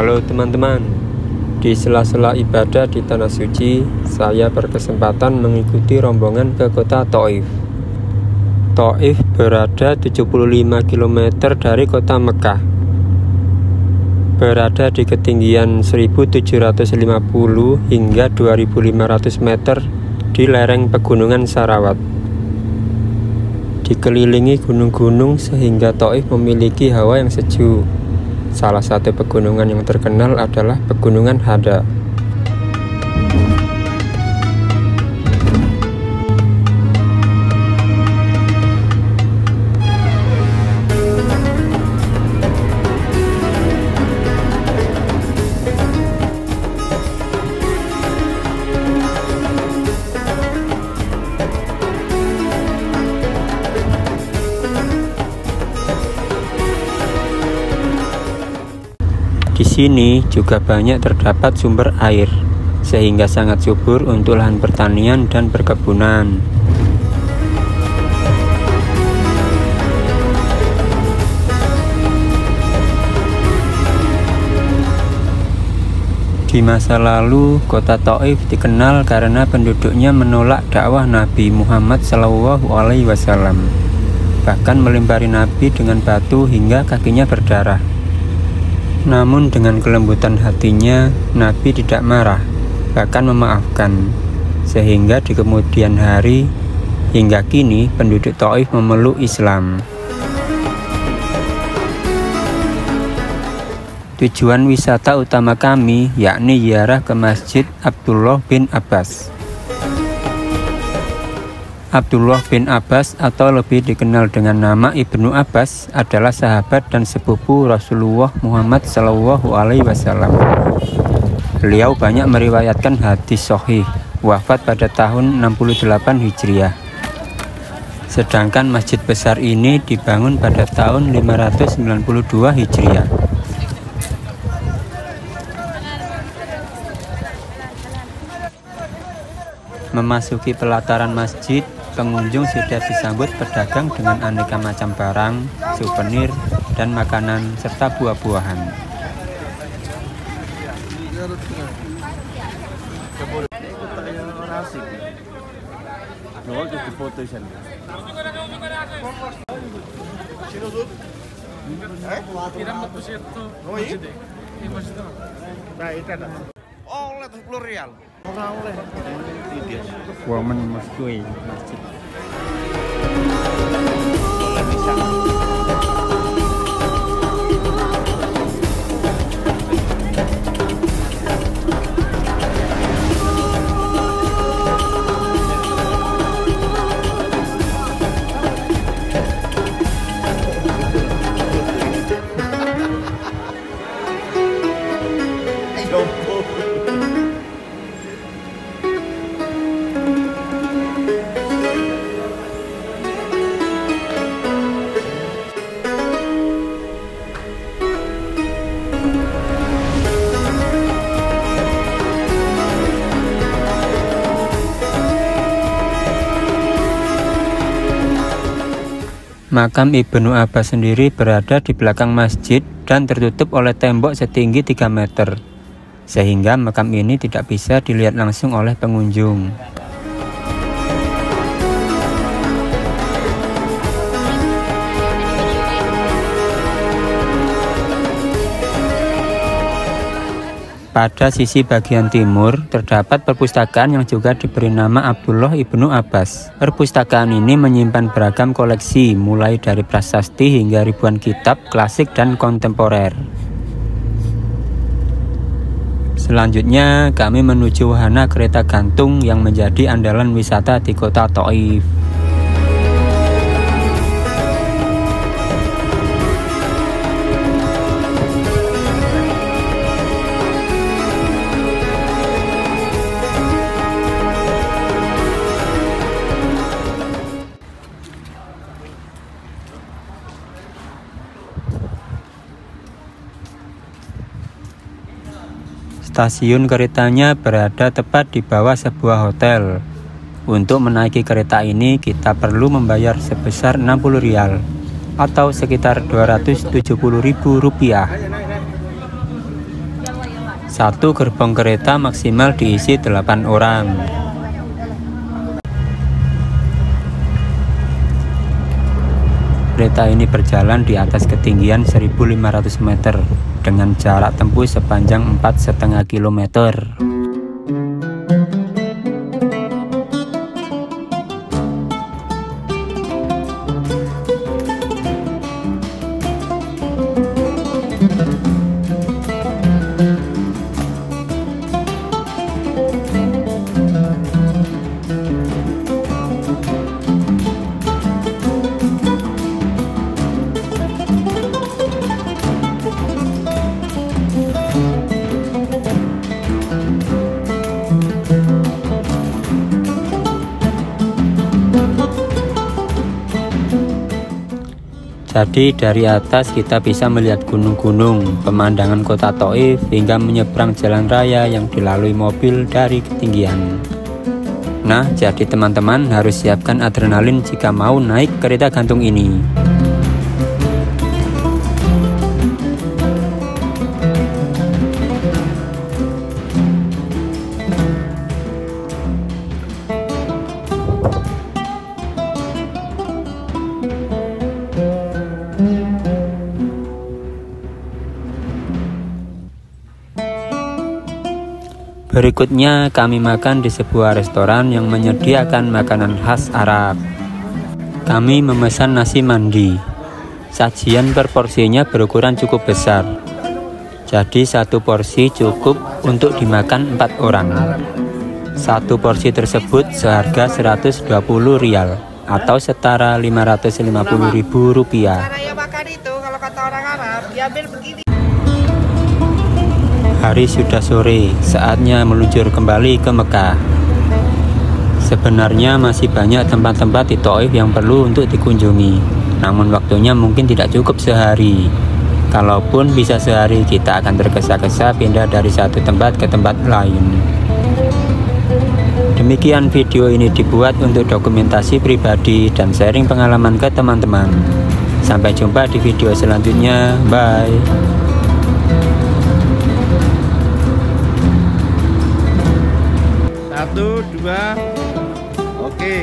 Halo teman-teman, di sela-sela ibadah di Tanah Suci, saya berkesempatan mengikuti rombongan ke kota Thaif. Thaif berada 75 km dari kota Mekah. Berada di ketinggian 1750 hingga 2500 meter di lereng pegunungan Sarawat. Dikelilingi gunung-gunung sehingga Thaif memiliki hawa yang sejuk. Salah satu pegunungan yang terkenal adalah Pegunungan Hada. Di sini juga banyak terdapat sumber air, sehingga sangat subur untuk lahan pertanian dan perkebunan. Di masa lalu, kota Thaif dikenal karena penduduknya menolak dakwah Nabi Muhammad SAW, bahkan melempari Nabi dengan batu hingga kakinya berdarah. Namun dengan kelembutan hatinya, Nabi tidak marah, bahkan memaafkan. Sehingga di kemudian hari, hingga kini penduduk Thaif memeluk Islam. Tujuan wisata utama kami yakni ziarah ke Masjid Abdullah bin Abbas. Abdullah bin Abbas atau lebih dikenal dengan nama Ibnu Abbas adalah sahabat dan sepupu Rasulullah Muhammad SAW. Beliau banyak meriwayatkan hadis sahih, wafat pada tahun 68 Hijriah. Sedangkan masjid besar ini dibangun pada tahun 592 Hijriah. Memasuki pelataran masjid, pengunjung sudah disambut pedagang dengan aneka macam barang, souvenir, dan makanan, serta buah-buahan. Oleh 10 rial. Ora oleh. Women mesti masjid. Makam Ibnu Abbas sendiri berada di belakang masjid dan tertutup oleh tembok setinggi 3 meter, sehingga makam ini tidak bisa dilihat langsung oleh pengunjung. Pada sisi bagian timur, terdapat perpustakaan yang juga diberi nama Abdullah Ibnu Abbas. Perpustakaan ini menyimpan beragam koleksi, mulai dari prasasti hingga ribuan kitab klasik dan kontemporer. Selanjutnya, kami menuju wahana kereta gantung yang menjadi andalan wisata di kota Thaif. Stasiun keretanya berada tepat di bawah sebuah hotel. Untuk menaiki kereta ini kita perlu membayar sebesar 60 rial atau sekitar 270.000 rupiah. Satu gerbong kereta maksimal diisi 8 orang. Kereta ini berjalan di atas ketinggian 1.500 meter dengan jarak tempuh sepanjang 4,5 kilometer. Jadi dari atas kita bisa melihat gunung-gunung, pemandangan kota Thaif, hingga menyeberang jalan raya yang dilalui mobil dari ketinggian. Nah, jadi teman-teman harus siapkan adrenalin jika mau naik kereta gantung ini. Berikutnya kami makan di sebuah restoran yang menyediakan makanan khas Arab. Kami memesan nasi mandi. Sajian per porsinya berukuran cukup besar. Jadi satu porsi cukup untuk dimakan 4 orang. Satu porsi tersebut seharga 120 rial atau setara 550.000 rupiah. Cara makan itu kalau kata orang Arab diambil begini. Hari sudah sore, saatnya meluncur kembali ke Mekah. Sebenarnya masih banyak tempat-tempat di Thaif yang perlu untuk dikunjungi. Namun waktunya mungkin tidak cukup sehari. Kalaupun bisa sehari, kita akan tergesa-gesa pindah dari satu tempat ke tempat lain. Demikian video ini dibuat untuk dokumentasi pribadi dan sharing pengalaman ke teman-teman. Sampai jumpa di video selanjutnya. Bye. 1, 2, oke.